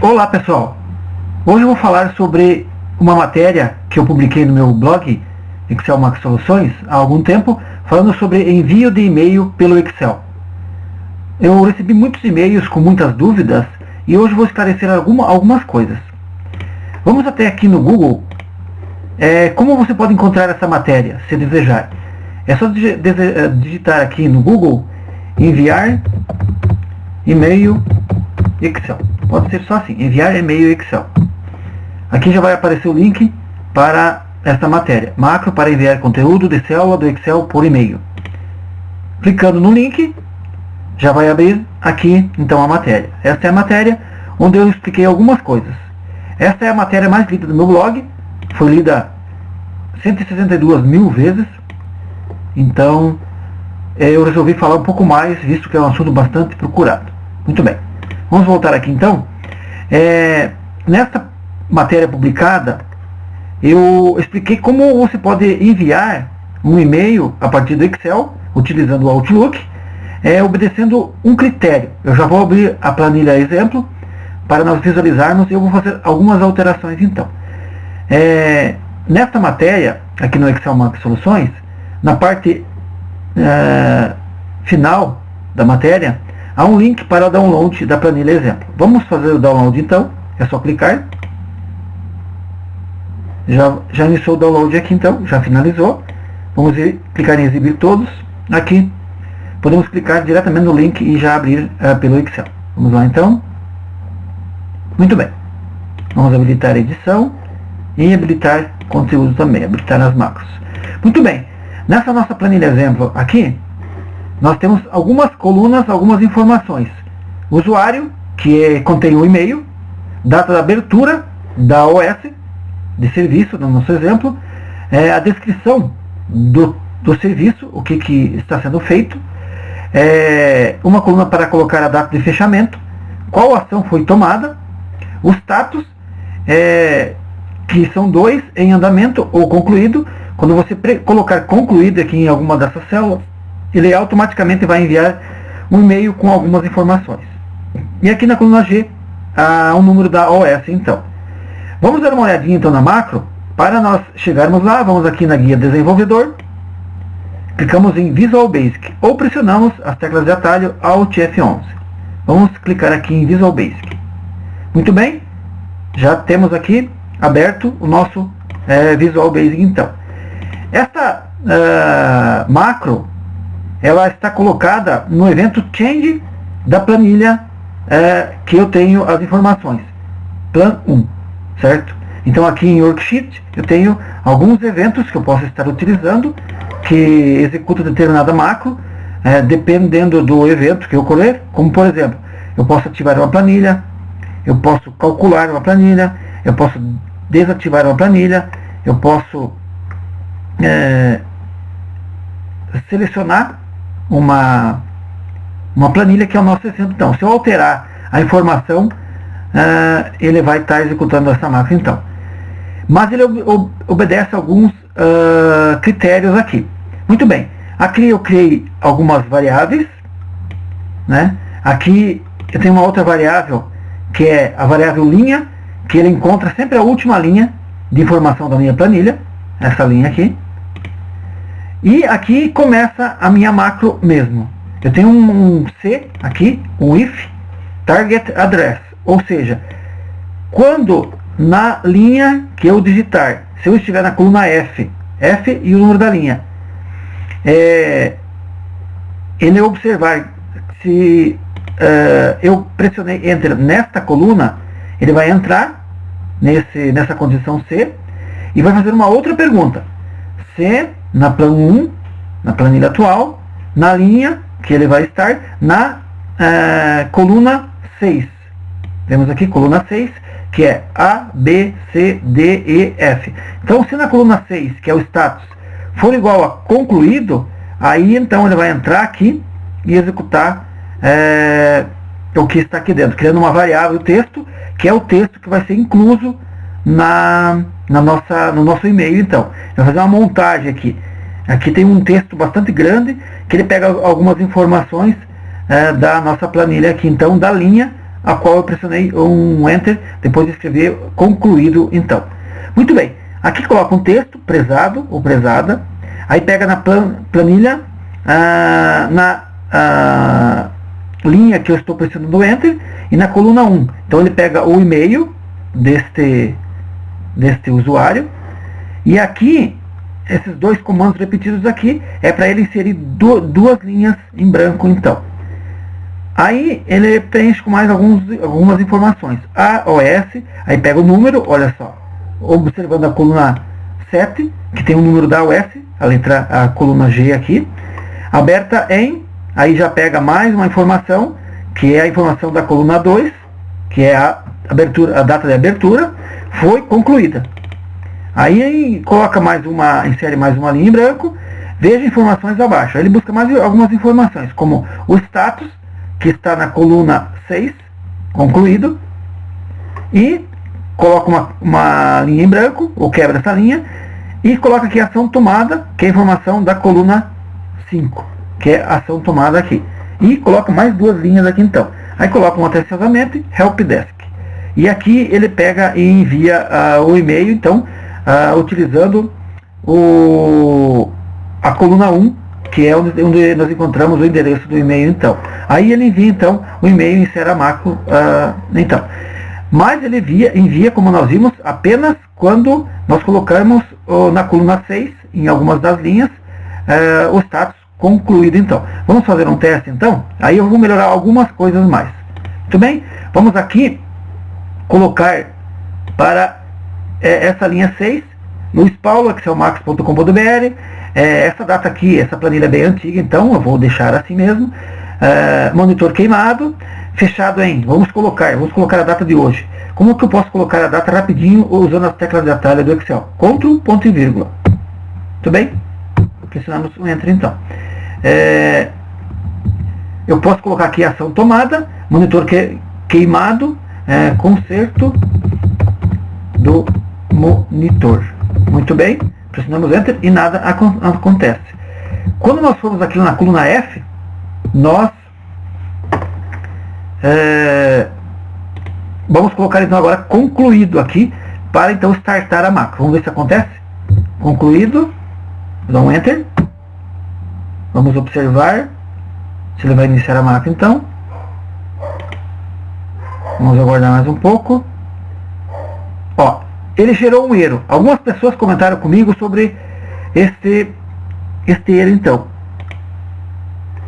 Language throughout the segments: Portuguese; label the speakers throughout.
Speaker 1: Olá pessoal, hoje eu vou falar sobre uma matéria que eu publiquei no meu blog Excel Macro Soluções há algum tempo, falando sobre envio de e-mail pelo Excel. Eu recebi muitos e-mails com muitas dúvidas e hoje vou esclarecer algumas coisas. Vamos até aqui no Google. Como você pode encontrar essa matéria, se desejar? É só digitar aqui no Google enviar e-mail Excel. Pode ser só assim, enviar e-mail Excel. Aqui já vai aparecer o link para esta matéria. Macro para enviar conteúdo de célula do Excel por e-mail. Clicando no link, já vai abrir aqui então a matéria. Esta é a matéria onde eu expliquei algumas coisas. Esta é a matéria mais lida do meu blog. Foi lida 162 mil vezes. Então, eu resolvi falar um pouco mais, visto que é um assunto bastante procurado. Muito bem. Vamos voltar aqui então. Nesta matéria publicada, eu expliquei como você pode enviar um e-mail a partir do Excel, utilizando o Outlook, obedecendo um critério. Eu já vou abrir a planilha exemplo para nós visualizarmos e eu vou fazer algumas alterações então. Nesta matéria, aqui no Excel Macro Soluções, na parte final da matéria, há um link para o download da planilha exemplo. Vamos fazer o download então, é só clicar. Já iniciou o download aqui então, já finalizou. Vamos clicar em exibir todos. Aqui, podemos clicar diretamente no link e já abrir pelo Excel. Vamos lá então. Muito bem. Vamos habilitar a edição e habilitar conteúdo também, habilitar as macros. Muito bem. Nessa nossa planilha exemplo aqui, nós temos algumas colunas, algumas informações. Usuário, que contém o e-mail, data da abertura da OS, de serviço, no nosso exemplo, a descrição do serviço, o que está sendo feito, uma coluna para colocar a data de fechamento, qual ação foi tomada, o status, que são 2 em andamento ou concluído. Quando você colocar concluído aqui em alguma dessas células, ele automaticamente vai enviar um e-mail com algumas informações. E aqui na coluna G, há um número da OS então. Vamos dar uma olhadinha então na macro. Para nós chegarmos lá, vamos aqui na guia desenvolvedor, clicamos em Visual Basic, ou pressionamos as teclas de atalho Alt F11. Vamos clicar aqui em Visual Basic. Muito bem, já temos aqui aberto o nosso Visual Basic então. Esta macro, ela está colocada no evento Change da planilha que eu tenho as informações. Plan 1, certo? Então aqui em Worksheet eu tenho alguns eventos que eu posso estar utilizando, que executa determinada macro, dependendo do evento que eu ocorrer. Como por exemplo, eu posso ativar uma planilha, eu posso calcular uma planilha, eu posso desativar uma planilha, eu posso selecionar uma planilha, que é o nosso exemplo. Então, se eu alterar a informação, ele vai estar executando essa macro então. Mas ele obedece a alguns critérios aqui. Muito bem. Aqui eu criei algumas variáveis, né? Aqui eu tenho uma outra variável, que é a variável linha, que ele encontra sempre a última linha de informação da minha planilha, essa linha aqui. E aqui começa a minha macro mesmo. Eu tenho um C aqui, um if target address, ou seja, quando na linha que eu digitar, se eu estiver na coluna F e o número da linha, ele observar se eu pressionei Enter nesta coluna, ele vai entrar nessa condição C e vai fazer uma outra pergunta. Se na plan 1, na planilha atual, na linha que ele vai estar, na coluna 6. Temos aqui coluna 6, que é A, B, C, D, E, F. Então, se na coluna 6, que é o status, for igual a concluído, aí então ele vai entrar aqui e executar o que está aqui dentro, criando uma variável texto, que é o texto que vai ser incluso no nosso e-mail. Então, eu vou fazer uma montagem aqui. Aqui tem um texto bastante grande, que ele pega algumas informações da nossa planilha aqui, então, da linha a qual eu pressionei um Enter depois de escrever concluído então. Muito bem, aqui coloca um texto, prezado ou prezada, aí pega na planilha, na linha que eu estou pressionando Enter, e na coluna 1. Então ele pega o e-mail deste usuário, e aqui, esses dois comandos repetidos aqui, é para ele inserir duas linhas em branco então. Aí ele preenche com mais algumas informações. AOS, aí pega o número, olha só, observando a coluna 7, que tem o número da AOS, a coluna G aqui, aberta em, aí já pega mais uma informação, que é a informação da coluna 2, que é a data de abertura, foi concluída. Aí coloca insere mais uma linha em branco, veja informações abaixo. Aí ele busca mais algumas informações, como o status, que está na coluna 6, concluído, e coloca uma linha em branco, ou quebra essa linha, e coloca aqui ação tomada, que é a informação da coluna 5, que é a ação tomada aqui. E coloca mais duas linhas aqui então. Aí coloca um atenciosamente, helpdesk. E aqui ele pega e envia o e-mail, então, utilizando a coluna 1, que é onde nós encontramos o endereço do e-mail então. Aí ele envia então o e-mail em insera macro então. Mas ele envia, como nós vimos, apenas quando nós colocarmos na coluna 6, em algumas das linhas, o status concluído então. Vamos fazer um teste então? Aí eu vou melhorar algumas coisas mais. Muito bem? Vamos aqui colocar para essa linha 6, Luiz Paulo, excelmax.com.br. Essa data aqui, essa planilha é bem antiga, então eu vou deixar assim mesmo. Monitor queimado, fechado em, vamos colocar a data de hoje. Como que eu posso colocar a data rapidinho usando as teclas de atalho do Excel? Ctrl, ponto e vírgula. Muito bem? Pressionamos o Enter então. Eu posso colocar aqui ação tomada, monitor queimado, conserto do monitor. Muito bem, pressionamos Enter e nada acontece. Quando nós formos aqui na coluna F, nós vamos colocar então agora concluído aqui, para então startar a macro. Vamos ver se acontece. Concluído, dá um Enter. Vamos observar se ele vai iniciar a macro então. Vamos aguardar mais um pouco. Ó, ele gerou um erro. Algumas pessoas comentaram comigo sobre este erro então.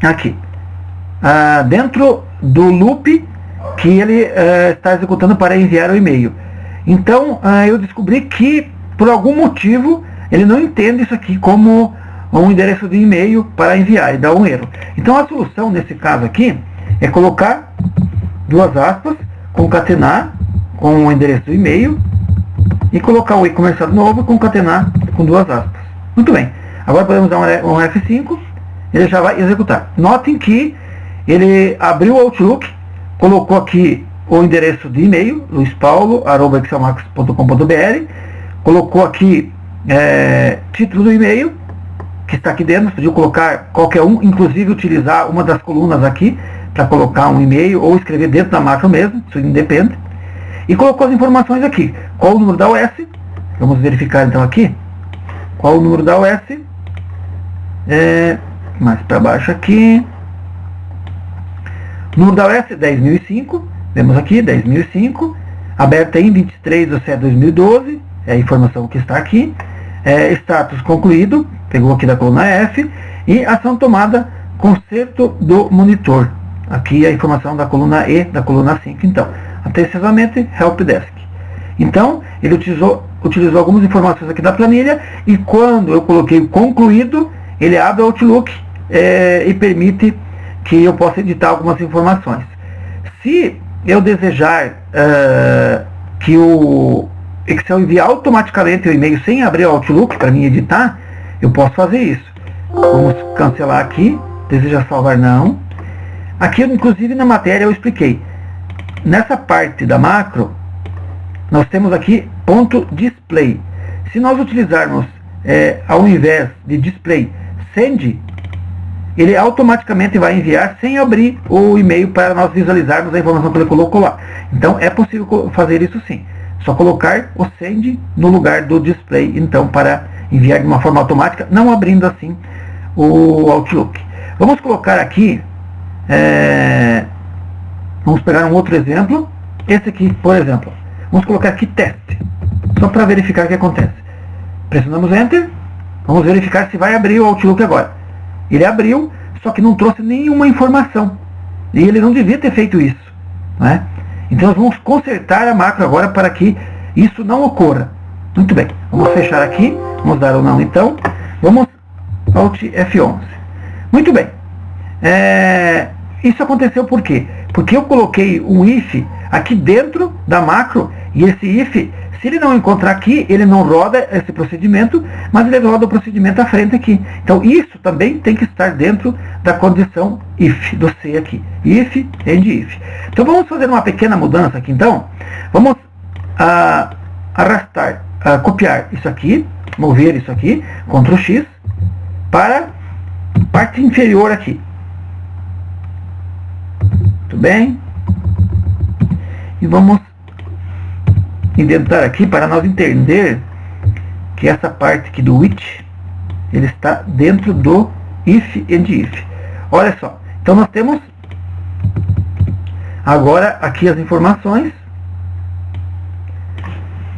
Speaker 1: Aqui. Dentro do loop que ele está executando para enviar o e-mail. Então, eu descobri que, por algum motivo, ele não entende isso aqui como um endereço de e-mail para enviar e dá um erro. Então, a solução nesse caso aqui é colocar duas aspas, concatenar com o endereço do e-mail e colocar o e-commerce novo e concatenar com duas aspas. Muito bem. Agora podemos dar um F5, ele já vai executar. Notem que ele abriu o Outlook, colocou aqui o endereço de e-mail, luispaulo@excelmax.com.br, colocou aqui título do e-mail, que está aqui dentro, podiu colocar qualquer um, inclusive utilizar uma das colunas aqui, para colocar um e-mail, ou escrever dentro da macro mesmo, isso independe. E colocou as informações aqui. Qual o número da OS? Vamos verificar então aqui. Qual o número da OS? Mais para baixo aqui. Número da OS 10.005. Vemos aqui, 10.005. Aberta em 23/7/2012. É a informação que está aqui. Status concluído. Pegou aqui da coluna F. E ação tomada, conserto do monitor. Aqui a informação da coluna E, da coluna 5, então. Atenciosamente, helpdesk. Então, ele utilizou algumas informações aqui da planilha, e quando eu coloquei concluído, ele abre o Outlook e permite que eu possa editar algumas informações. Se eu desejar que o Excel envie automaticamente o e-mail sem abrir o Outlook para mim editar, eu posso fazer isso. Vamos cancelar aqui, deseja salvar não. Aqui, inclusive, na matéria eu expliquei. Nessa parte da macro, nós temos aqui ponto display. Se nós utilizarmos, ao invés de display, send, ele automaticamente vai enviar sem abrir o e-mail para nós visualizarmos a informação que ele colocou lá. Então é possível fazer isso sim. Só colocar o send no lugar do display, então, para enviar de uma forma automática, não abrindo assim o Outlook. Vamos colocar aqui, vamos pegar um outro exemplo, esse aqui, por exemplo. Vamos colocar aqui teste, só para verificar o que acontece. Pressionamos Enter, vamos verificar se vai abrir o Outlook agora. Ele abriu, só que não trouxe nenhuma informação. E ele não devia ter feito isso, né? Então nós vamos consertar a macro agora para que isso não ocorra. Muito bem, vamos fechar aqui, vamos dar o não então. Vamos Alt F11. Muito bem. Isso aconteceu por quê? Porque eu coloquei um if aqui dentro da macro, e esse if, se ele não encontrar aqui, ele não roda esse procedimento, mas ele roda o procedimento à frente aqui. Então isso também tem que estar dentro da condição if, do C aqui. If, and if. Então vamos fazer uma pequena mudança aqui então. Vamos arrastar, copiar isso aqui, mover isso aqui, Ctrl X, para a parte inferior aqui. Muito bem. E vamos indentar aqui para nós entender que essa parte aqui do which, ele está dentro do if and if. Olha só, então nós temos agora aqui as informações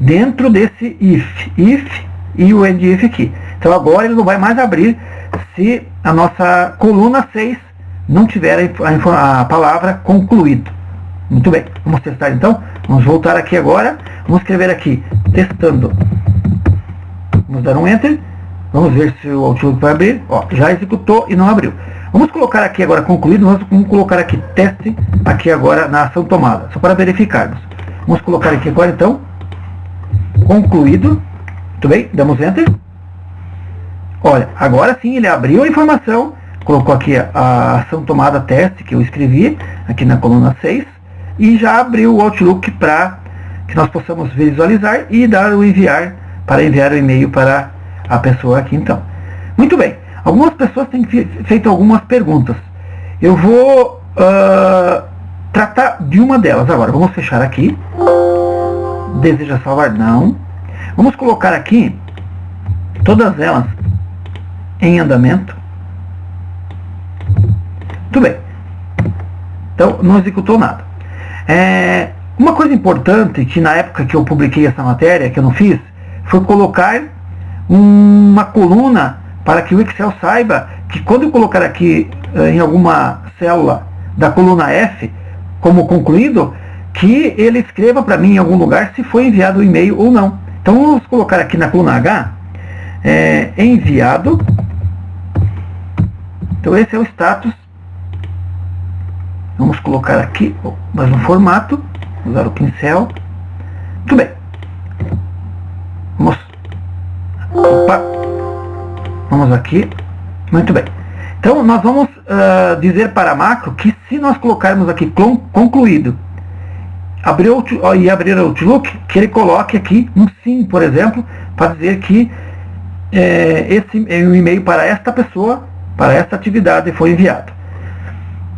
Speaker 1: dentro desse if e o and if aqui. Então agora ele não vai mais abrir se a nossa coluna 6 não tiver a palavra concluído. Muito bem, vamos testar então. Vamos voltar aqui agora. Vamos escrever aqui, testando. Vamos dar um Enter. Vamos ver se o Outlook vai abrir. Ó, já executou e não abriu. Vamos colocar aqui agora concluído. Vamos colocar aqui teste, aqui agora na ação tomada, só para verificarmos. Vamos colocar aqui agora então, concluído. Muito bem, damos Enter. Olha, agora sim ele abriu a informação. Colocou aqui a ação tomada teste que eu escrevi, aqui na coluna 6. E já abriu o Outlook para que nós possamos visualizar e dar o enviar, para enviar o e-mail para a pessoa aqui então. Muito bem, algumas pessoas têm feito algumas perguntas. Eu vou tratar de uma delas agora. Vamos fechar aqui. Deseja salvar? Não. Vamos colocar aqui todas elas em andamento. Muito bem. Então não executou nada. Uma coisa importante que na época que eu publiquei essa matéria, que eu não fiz, foi colocar uma coluna para que o Excel saiba que quando eu colocar aqui em alguma célula da coluna F como concluído, que ele escreva para mim em algum lugar se foi enviado o e-mail ou não. Então vamos colocar aqui na coluna H, enviado. Então esse é o status. Vamos colocar aqui mais um formato, usar o pincel. Muito bem. Vamos aqui. Muito bem. Então nós vamos dizer para a macro que se nós colocarmos aqui concluído, abrir o Outlook, que ele coloque aqui um sim, por exemplo, para dizer que esse é um e-mail para esta pessoa, para esta atividade foi enviado.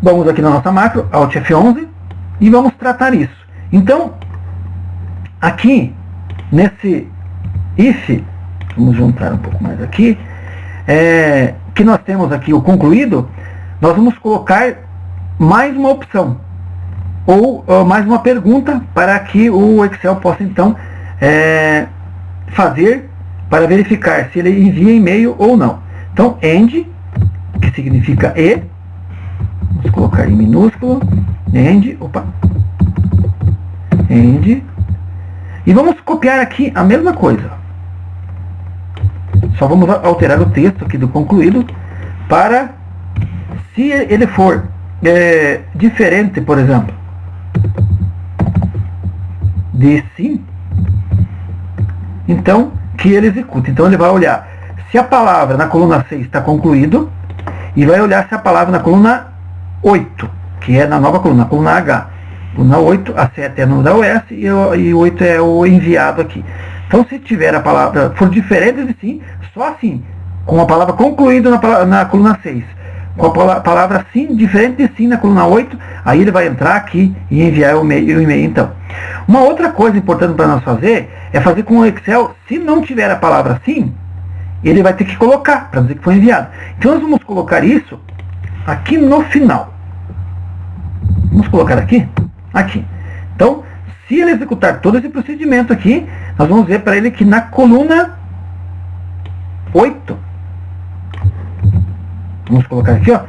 Speaker 1: Vamos aqui na nossa macro, Alt F11, e vamos tratar isso. Então, aqui, nesse if, vamos juntar um pouco mais aqui, que nós temos aqui o concluído, nós vamos colocar mais uma opção, ou mais uma pergunta, para que o Excel possa, então, fazer para verificar se ele envia e-mail ou não. Então, AND, que significa e, vamos colocar em minúsculo, AND, AND, e vamos copiar aqui a mesma coisa. Só vamos alterar o texto aqui do concluído para, se ele for diferente, por exemplo, de sim, então que ele execute. Então ele vai olhar se a palavra na coluna 6 está concluído e vai olhar se a palavra na coluna 8, que é na nova coluna, coluna H. Coluna 8, a 7 é no da OS e o 8 é o enviado aqui. Então se tiver a palavra, for diferente de sim, só assim, com a palavra concluído na coluna 6, com a palavra sim, diferente de sim na coluna 8, aí ele vai entrar aqui e enviar o e-mail então. Uma outra coisa importante para nós fazer é fazer com o Excel, se não tiver a palavra sim, ele vai ter que colocar para dizer que foi enviado. Então nós vamos colocar isso aqui no final. Vamos colocar aqui. Então, se ele executar todo esse procedimento aqui, nós vamos ver para ele que na coluna 8, vamos colocar aqui, ó,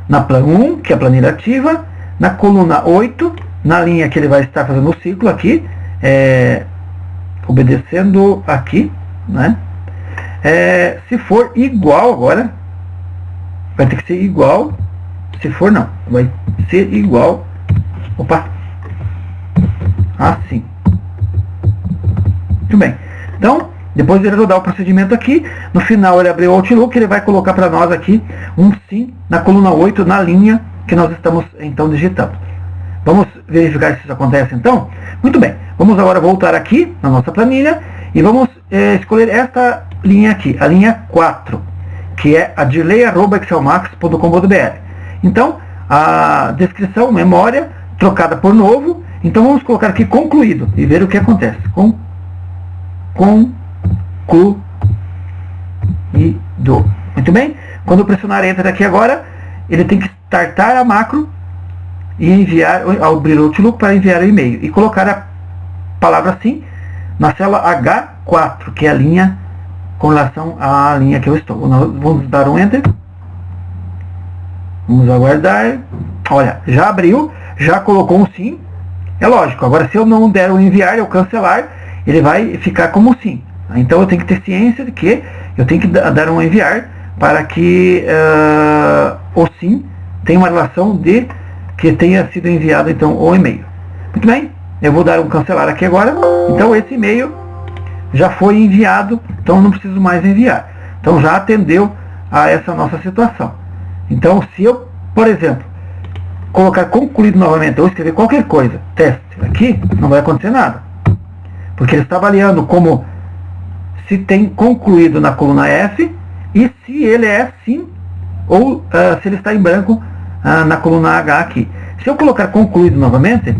Speaker 1: na plan 1, que é a planilha ativa, na coluna 8, na linha que ele vai estar fazendo o ciclo aqui, obedecendo aqui, né? Se for igual agora, vai ter que ser igual, se for não, vai ser igual, assim. Muito bem. Então, depois de ele rodar o procedimento aqui, no final ele abriu o Outlook, ele vai colocar para nós aqui um sim na coluna 8, na linha que nós estamos então digitando. Vamos verificar se isso acontece então? Muito bem. Vamos agora voltar aqui na nossa planilha e vamos escolher esta linha aqui, a linha 4, que é a dirley@excelmax.com.br. Então, a descrição, memória, trocada por novo. Então vamos colocar aqui concluído e ver o que acontece. Concluído. Muito bem. Quando eu pressionar Enter aqui agora, ele tem que startar a macro e enviar, abrir o Outlook para enviar o e-mail. E colocar a palavra sim na célula H4, que é a linha com relação à linha que eu estou. Vamos dar um Enter. Vamos aguardar. Olha, já abriu, já colocou um sim. É lógico, agora se eu não der o enviar, eu cancelar, ele vai ficar como sim. Então eu tenho que ter ciência de que eu tenho que dar um enviar para que o sim tenha uma relação de que tenha sido enviado então o e-mail. Muito bem, eu vou dar um cancelar aqui agora. Então esse e-mail já foi enviado, então eu não preciso mais enviar. Então já atendeu a essa nossa situação. Então se eu, por exemplo, colocar concluído novamente, ou escrever qualquer coisa, teste, aqui, não vai acontecer nada. Porque ele está avaliando como se tem concluído na coluna F e se ele é sim, ou se ele está em branco na coluna H aqui. Se eu colocar concluído novamente,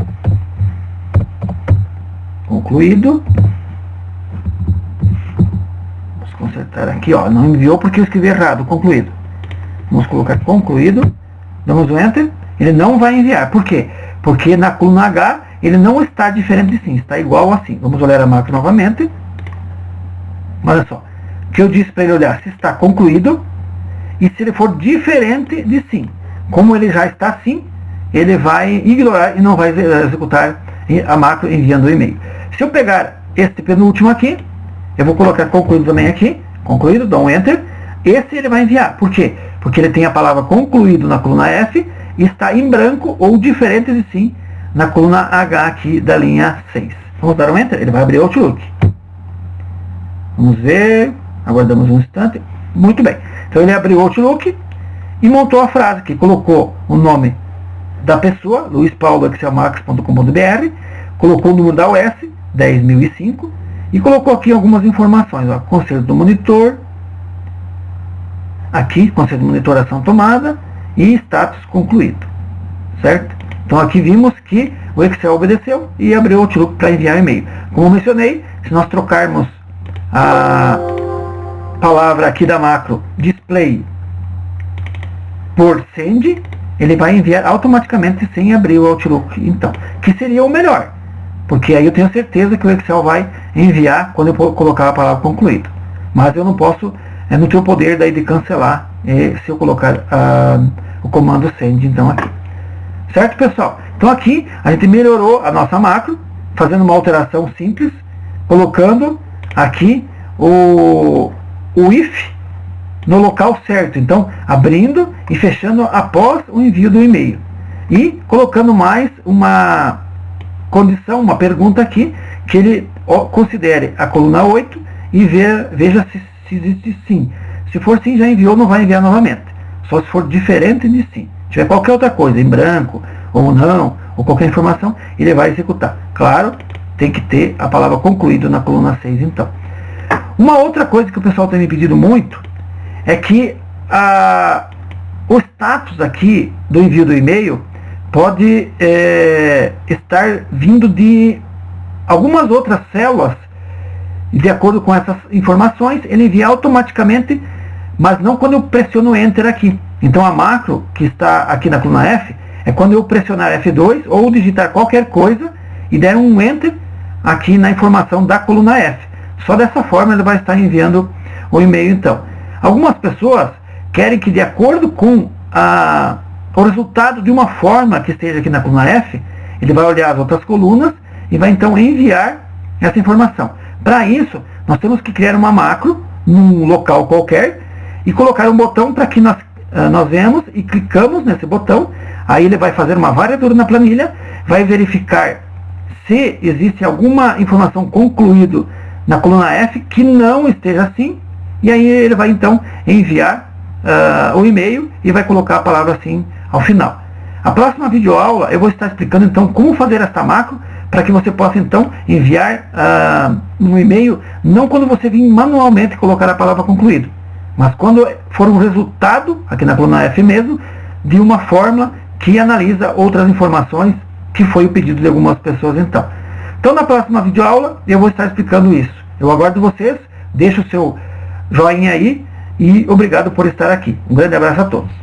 Speaker 1: concluído, vamos consertar aqui, ó, não enviou porque eu escrevi errado, concluído. Vamos colocar concluído, damos um Enter. Ele não vai enviar. Por quê? Porque na coluna H ele não está diferente de sim, está igual a sim. Vamos olhar a macro novamente. Olha só. O que eu disse para ele olhar se está concluído e se ele for diferente de sim. Como ele já está sim, ele vai ignorar e não vai executar a macro enviando o e-mail. Se eu pegar este penúltimo aqui, eu vou colocar concluído também aqui. Concluído, dou um Enter. Esse ele vai enviar. Por quê? Porque ele tem a palavra concluído na coluna F e está em branco ou diferente de sim na coluna H aqui da linha 6. Vamos dar um Enter, ele vai abrir o Outlook. Vamos ver, aguardamos um instante. Muito bem, então ele abriu o Outlook e montou a frase, que colocou o nome da pessoa, luispaulo@excelmax.com.br, colocou o número da US, 10.005, e colocou aqui algumas informações, ó, conselho do monitor, aqui, conselho de monitoração tomada, e status concluído, certo? Então aqui vimos que o Excel obedeceu e abriu o Outlook para enviar e-mail. Como eu mencionei, se nós trocarmos a palavra aqui da macro display por send, ele vai enviar automaticamente sem abrir o Outlook, então, que seria o melhor, porque aí eu tenho certeza que o Excel vai enviar quando eu colocar a palavra concluído. Mas eu não posso, não tenho o poder daí de cancelar se eu colocar o comando send então aqui. Certo, pessoal? Então aqui a gente melhorou a nossa macro, fazendo uma alteração simples, colocando aqui o if no local certo. Então, abrindo e fechando após o envio do e-mail. E colocando mais uma condição, uma pergunta aqui, que ele considere a coluna 8 e veja se existe sim. Se for sim, já enviou, não vai enviar novamente. Só se for diferente de sim. Se tiver qualquer outra coisa, em branco, ou não, ou qualquer informação, ele vai executar. Claro, tem que ter a palavra concluído na coluna 6, então. Uma outra coisa que o pessoal tem me pedido muito, é que O status aqui do envio do e-mail pode estar vindo de algumas outras células, e de acordo com essas informações, ele envia automaticamente, mas não quando eu pressiono Enter aqui. Então a macro que está aqui na coluna F é quando eu pressionar F2 ou digitar qualquer coisa e der um Enter aqui na informação da coluna F. Só dessa forma ele vai estar enviando o e-mail então. Algumas pessoas querem que, de acordo com o resultado de uma forma que esteja aqui na coluna F, ele vai olhar as outras colunas e vai então enviar essa informação. Para isso, nós temos que criar uma macro num local qualquer e colocar um botão para que nós vemos e clicamos nesse botão. Aí ele vai fazer uma varredura na planilha, vai verificar se existe alguma informação concluída na coluna F que não esteja assim, e aí ele vai então enviar o e-mail e vai colocar a palavra assim ao final. A próxima videoaula eu vou estar explicando então como fazer esta macro para que você possa então enviar um e-mail, não quando você vir manualmente colocar a palavra concluído, mas quando for um resultado, aqui na coluna F mesmo, de uma fórmula que analisa outras informações, que foi o pedido de algumas pessoas então. Então na próxima videoaula eu vou estar explicando isso. Eu aguardo vocês, deixa o seu joinha aí e obrigado por estar aqui. Um grande abraço a todos.